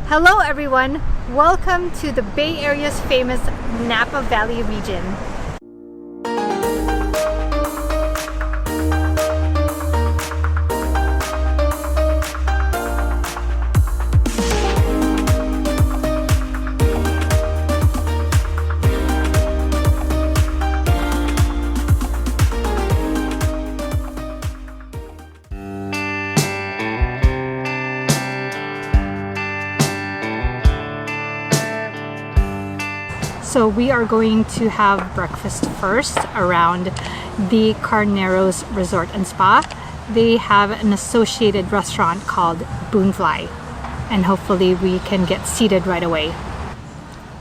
Hello everyone, welcome to the Bay Area's famous Napa Valley region. So we are going to have breakfast first around the Carneros Resort and Spa. They have an associated restaurant called Boonfly, and hopefully we can get seated right away.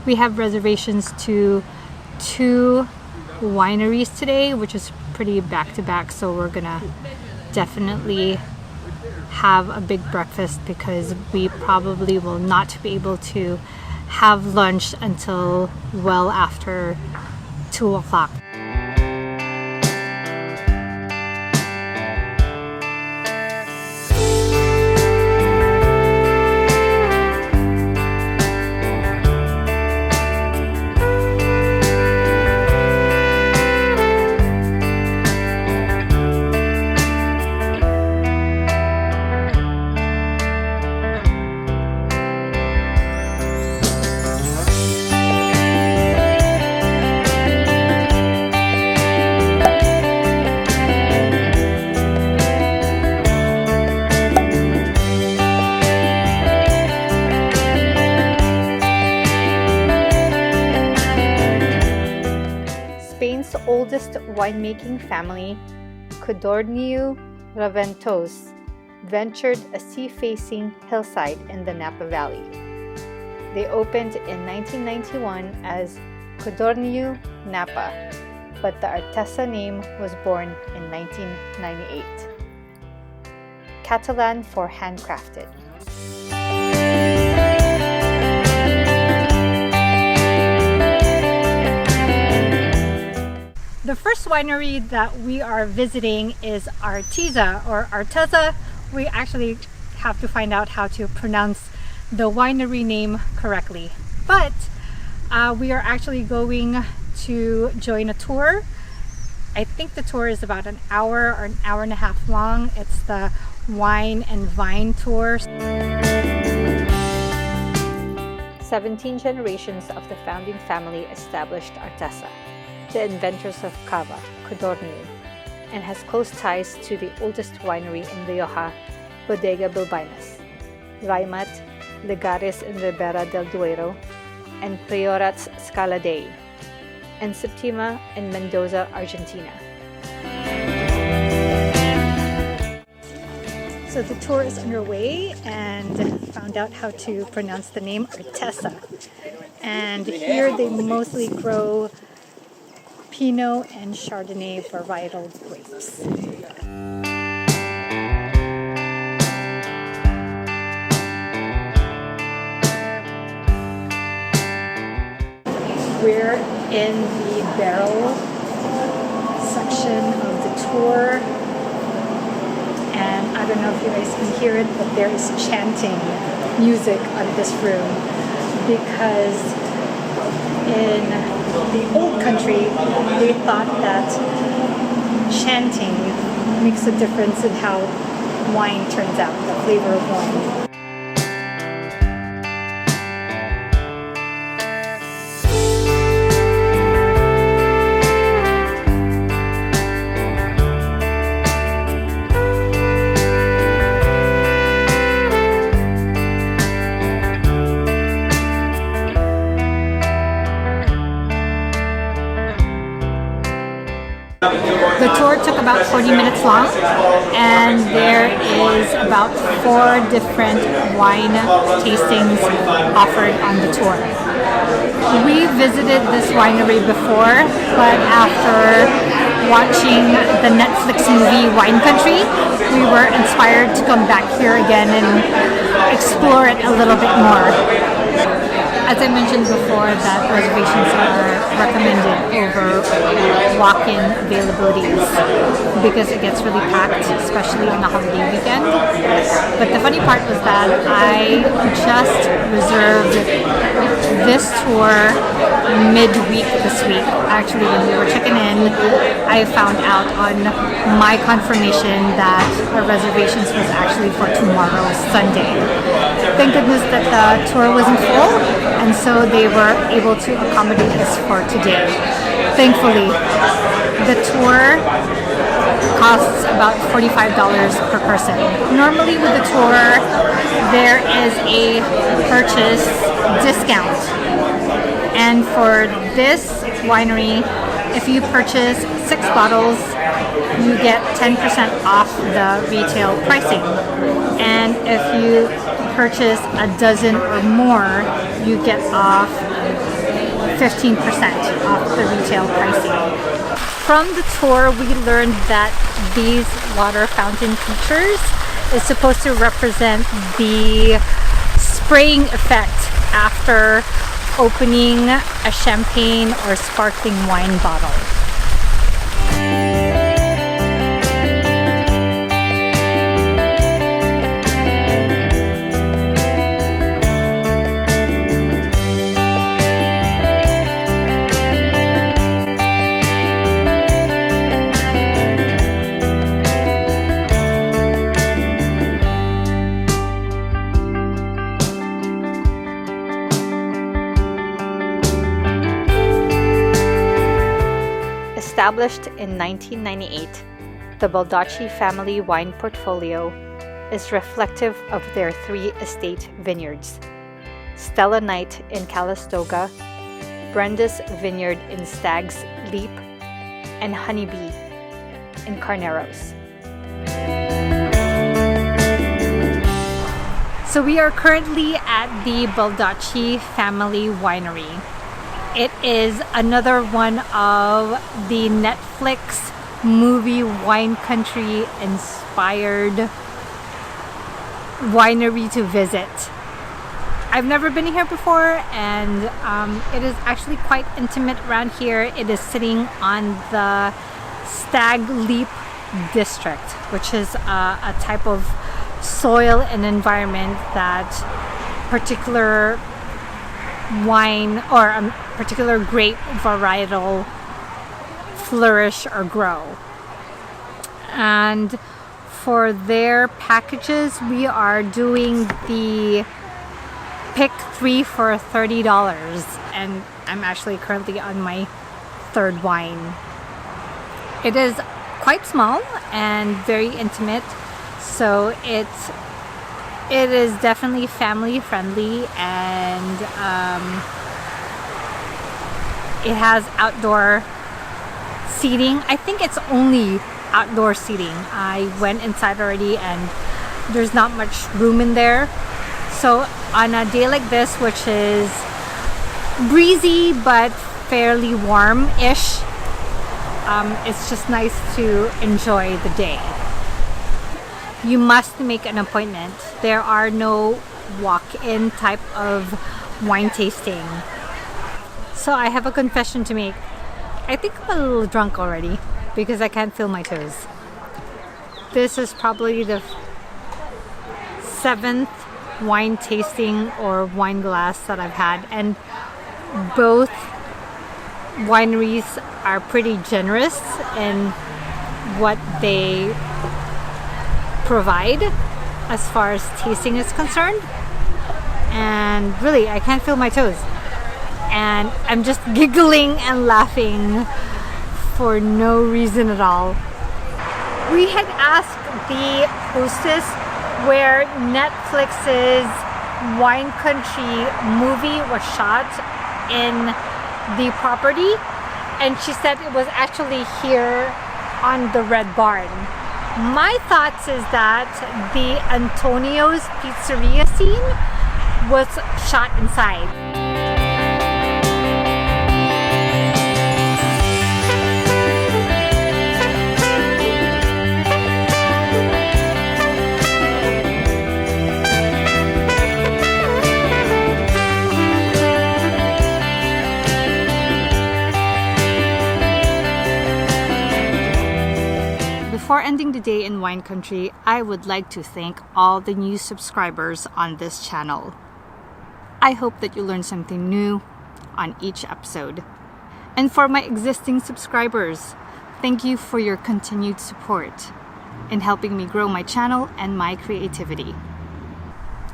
We have reservations to 2 wineries today, which is pretty back-to-back, so we're gonna definitely have a big breakfast because we probably will not be able to have lunch until well after 2 o'clock. Spain's oldest winemaking family, Codorniu Raventós, ventured a sea-facing hillside in the Napa Valley. They opened in 1991 as Codorniu Napa, but the Artesa name was born in 1998. Catalan for handcrafted. The first winery that we are visiting is Artesa or Artesa. We actually have to find out how to pronounce the winery name correctly. But we are actually going to join a tour. I think the tour is about an hour or an hour and a half long. It's the Wine and Vine Tour. 17 generations of the founding family established Artesa, the inventors of Cava, Codorniu, and has close ties to the oldest winery in Rioja, Bodega Bilbinus, Raimat, Legares in Ribera del Duero, and Priorat's Scala Dei, and Septima in Mendoza, Argentina. So the tour is underway and found out how to pronounce the name Artesa. And here they mostly grow Pinot and Chardonnay varietal grapes. We're in the barrel section of the tour, and I don't know if you guys can hear it, but there is chanting music on this room because in the old country, they thought that chanting makes a difference in how wine turns out, the flavor of wine. The tour took about 40 minutes long, and there is about 4 different wine tastings offered on the tour. We visited this winery before, but after watching the Netflix movie Wine Country, we were inspired to come back here again and explore it a little bit more. As I mentioned before, that reservations are recommended over walk-in availabilities because it gets really packed, especially on a holiday weekend. But the funny part was that I just reserved this tour midweek this week. Actually, when we were checking in, I found out on my confirmation that our reservations was actually for tomorrow, Sunday. Thank goodness that the tour wasn't full, and so they were able to accommodate us for today. Thankfully, the tour costs about $45 per person. Normally with the tour, there is a purchase discount. And for this winery, if you purchase 6 bottles, you get 10% off the retail pricing. And if you purchase a dozen or more, you get off 15% off the retail pricing. From the tour, we learned that these water fountain features is supposed to represent the spraying effect after opening a champagne or sparkling wine bottle. Established in 1998, the Baldacci family wine portfolio is reflective of their 3 estate vineyards: Stella Night in Calistoga, Brenda's Vineyard in Stag's Leap, and Honeybee in Carneros. So we are currently at the Baldacci family winery. It is another one of the Netflix movie Wine Country inspired winery to visit. I've never been here before, and it is actually quite intimate around here. It is sitting on the Stag Leap district, which is a type of soil and environment that particular wine or a particular grape varietal flourish or grow. And for their packages, we are doing the pick 3 for $30, and I'm actually currently on my 3rd wine. It is quite small and very intimate, so it is definitely family friendly, and it has outdoor seating. I think it's only outdoor seating. I went inside already and there's not much room in there. So on a day like this, which is breezy but fairly warm-ish, it's just nice to enjoy the day. You must make an appointment. There are no walk-in type of wine tasting. So I have a confession to make. I think I'm a little drunk already because I can't feel my toes. This is probably the 7th wine tasting or wine glass that I've had, and both wineries are pretty generous in what they provide as far as tasting is concerned, and really I can't feel my toes, and I'm just giggling and laughing for no reason at all. We had asked the hostess where Netflix's Wine Country movie was shot in the property, and she said it was actually here on the Red Barn. My thoughts is that the Antonio's Pizzeria scene was shot inside. day in wine country, I would like to thank all the new subscribers on this channel. I hope that you learned something new on each episode. And for my existing subscribers, thank you for your continued support in helping me grow my channel and my creativity.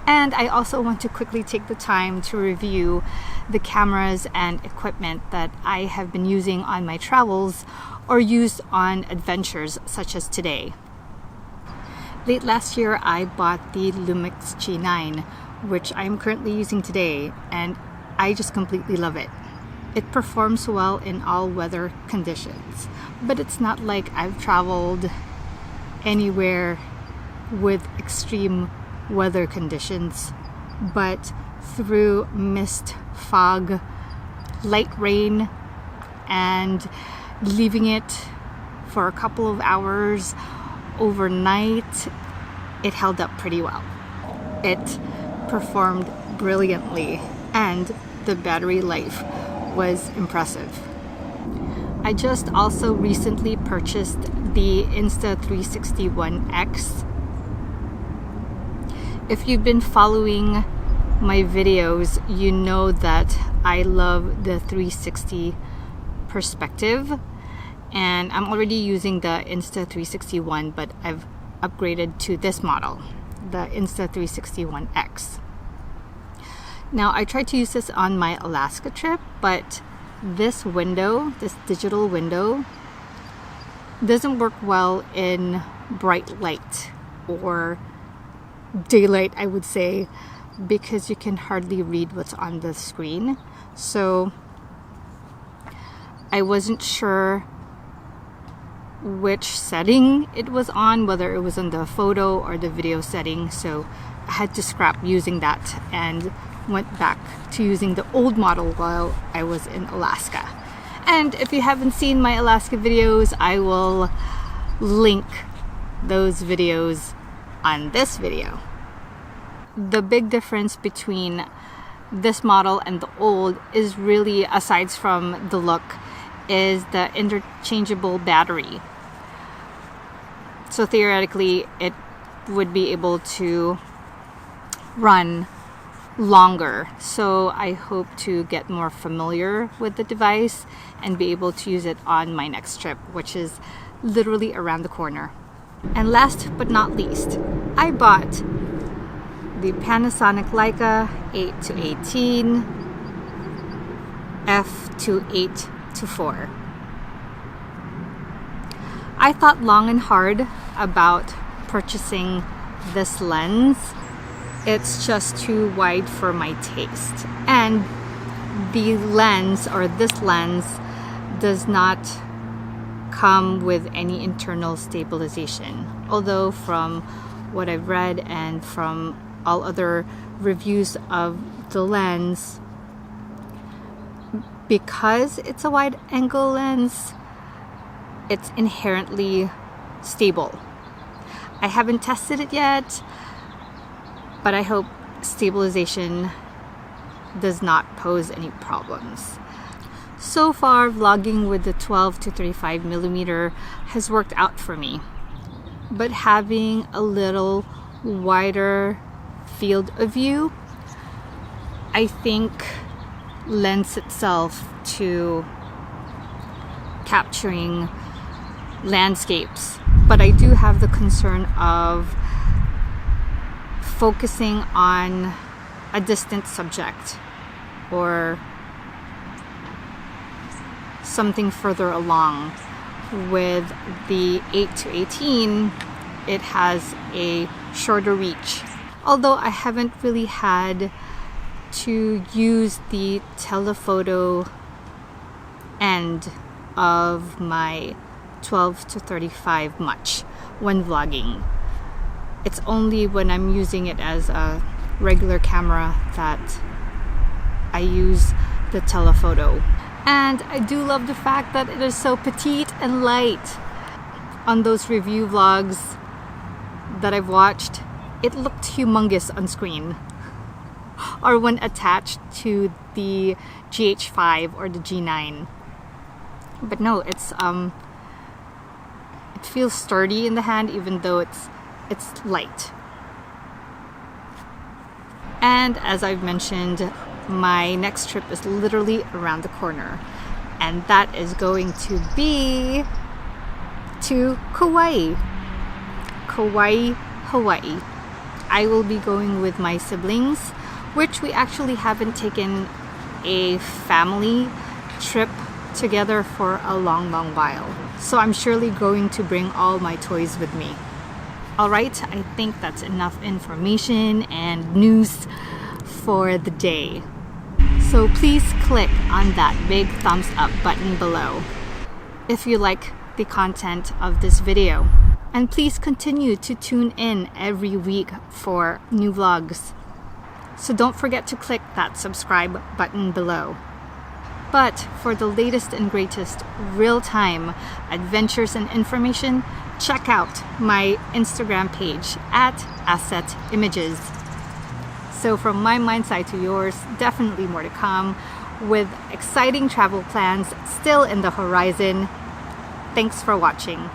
And I also want to quickly take the time to review the cameras and equipment that I have been using on my travels or used on adventures such as today. Late last year, I bought the Lumix G9, which I'm currently using today, and I just completely love it. It performs well in all weather conditions, but it's not like I've traveled anywhere with extreme weather conditions. But through mist, fog, light rain, and leaving it for a couple of hours overnight, it held up pretty well. It performed brilliantly, and the battery life was impressive. I just also recently purchased the Insta 360-1X. If you've been following my videos, you know that I love the 360 perspective, and I'm already using the Insta 360-1, but I've upgraded to this model, the Insta 360-1X. Now, I tried to use this on my Alaska trip, but this digital window, doesn't work well in bright light or daylight, I would say, because you can hardly read what's on the screen. So I wasn't sure which setting it was on, whether it was on the photo or the video setting, so I had to scrap using that and went back to using the old model while I was in Alaska. And if you haven't seen my Alaska videos, I will link those videos on this video. The big difference between this model and the old is really, aside from the look, is the interchangeable battery. So theoretically, it would be able to run longer. So I hope to get more familiar with the device and be able to use it on my next trip, which is literally around the corner. And last but not least, I bought the Panasonic Leica 8-18 f2.8-4. I thought long and hard about purchasing this lens. It's just too wide for my taste. And the lens, or this lens, does not come with any internal stabilization. Although from what I've read and from all other reviews of the lens, because it's a wide angle lens, it's inherently stable. I haven't tested it yet, but I hope stabilization does not pose any problems. So far, vlogging with the 12 to 35 millimeter has worked out for me, but having a little wider field of view, I think, lends itself to capturing landscapes. But I do have the concern of focusing on a distant subject or something further along. With the 8-18, it has a shorter reach. Although I haven't really had to use the telephoto end of my 12 to 35 much when vlogging. It's only when I'm using it as a regular camera that I use the telephoto. And I do love the fact that it is so petite and light. On those review vlogs that I've watched, it looked humongous on screen. Or when attached to the GH5 or the G9. But no, It feels sturdy in the hand even though it's light. And as I've mentioned, my next trip is literally around the corner, and that is going to be to Kauai, Hawaii. I will be going with my siblings, which we actually haven't taken a family trip together for a long while. So I'm surely going to bring all my toys with me. Alright, I think that's enough information and news for the day. So please click on that big thumbs up button below if you like the content of this video. And please continue to tune in every week for new vlogs. So don't forget to click that subscribe button below. But for the latest and greatest real-time adventures and information, check out my Instagram page at Asset Images. So from my mind side to yours, definitely more to come with exciting travel plans still in the horizon. Thanks for watching.